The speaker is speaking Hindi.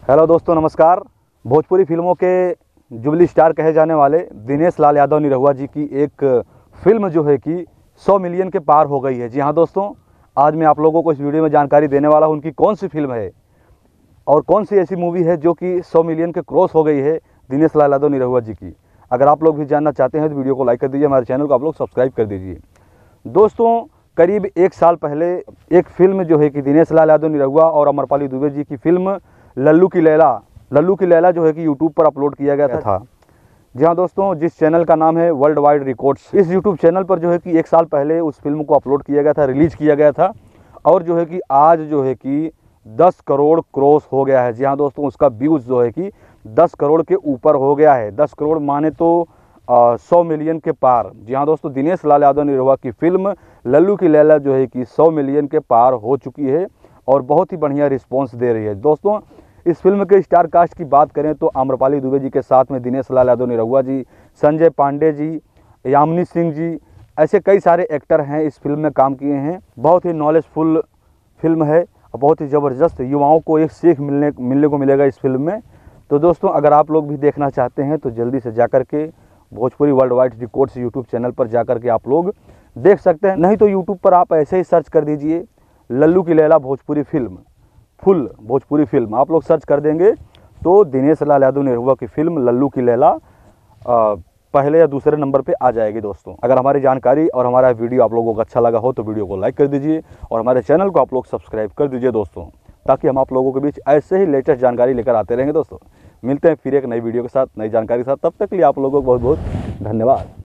हेलो दोस्तों, नमस्कार। भोजपुरी फिल्मों के जुबली स्टार कहे जाने वाले दिनेश लाल यादव निरहुआ जी की एक फिल्म जो है कि 100 मिलियन के पार हो गई है। जी हाँ दोस्तों, आज मैं आप लोगों को इस वीडियो में जानकारी देने वाला हूँ उनकी कौन सी फिल्म है और कौन सी ऐसी मूवी है जो कि 100 मिलियन के क्रॉस हो गई है दिनेश लाल यादव निरहुआ जी की। अगर आप लोग भी जानना चाहते हैं तो वीडियो को लाइक कर दीजिए, हमारे चैनल को आप लोग सब्सक्राइब कर दीजिए। दोस्तों, करीब एक साल पहले एक फिल्म जो है कि दिनेश लाल यादव निरहुआ और अमरपाली दुबे जी की फिल्म लल्लू की लैला जो है कि यूट्यूब पर अपलोड किया गया था। जी हाँ दोस्तों, जिस चैनल का नाम है वर्ल्ड वाइड रिकॉर्ड्स, इस यूट्यूब चैनल पर जो है कि एक साल पहले उस फिल्म को अपलोड किया गया था, रिलीज किया गया था और जो है कि आज जो है कि 10 करोड़ क्रॉस हो गया है। जी हाँ दोस्तों, उसका व्यूज़ जो है कि 10 करोड़ के ऊपर हो गया है। 10 करोड़ माने तो 100 मिलियन के पार। जी हाँ दोस्तों, दिनेश लाल यादव निरहुआ की फिल्म लल्लू की लैला जो है कि 100 मिलियन के पार हो चुकी है और बहुत ही बढ़िया रिस्पॉन्स दे रही है। दोस्तों, इस फिल्म के स्टार कास्ट की बात करें तो आम्रपाली दुबे जी के साथ में दिनेश लाल यादव निरहुआ जी, संजय पांडे जी, यामिनी सिंह जी, ऐसे कई सारे एक्टर हैं इस फिल्म में काम किए हैं। बहुत ही नॉलेजफुल फिल्म है और बहुत ही ज़बरदस्त, युवाओं को एक सीख मिलने को मिलेगा इस फिल्म में। तो दोस्तों, अगर आप लोग भी देखना चाहते हैं तो जल्दी से जाकर के Bhojpuri world wide records YouTube channel पर जाकर के आप लोग देख सकते हैं। नहीं तो यूट्यूब पर आप ऐसे ही सर्च कर दीजिए लल्लू की Laila Bhojpuri film, full Bhojpuri film आप लोग सर्च कर देंगे तो दिनेश लाल यादव निरहुआ की फिल्म लल्लू की लैला पहले या दूसरे नंबर पे आ जाएगी। दोस्तों, अगर हमारी जानकारी और हमारा वीडियो आप लोगों को अच्छा लगा हो तो वीडियो को लाइक कर दीजिए और हमारे चैनल को आप लोग सब्सक्राइब कर दीजिए दोस्तों, ताकि हम आप लोगों के बीच ऐसे ही लेटेस्ट जानकारी लेकर आते रहेंगे। दोस्तों, मिलते हैं फिर एक नई वीडियो के साथ, नई जानकारी के साथ। तब तक के लिए आप लोगों को बहुत बहुत धन्यवाद।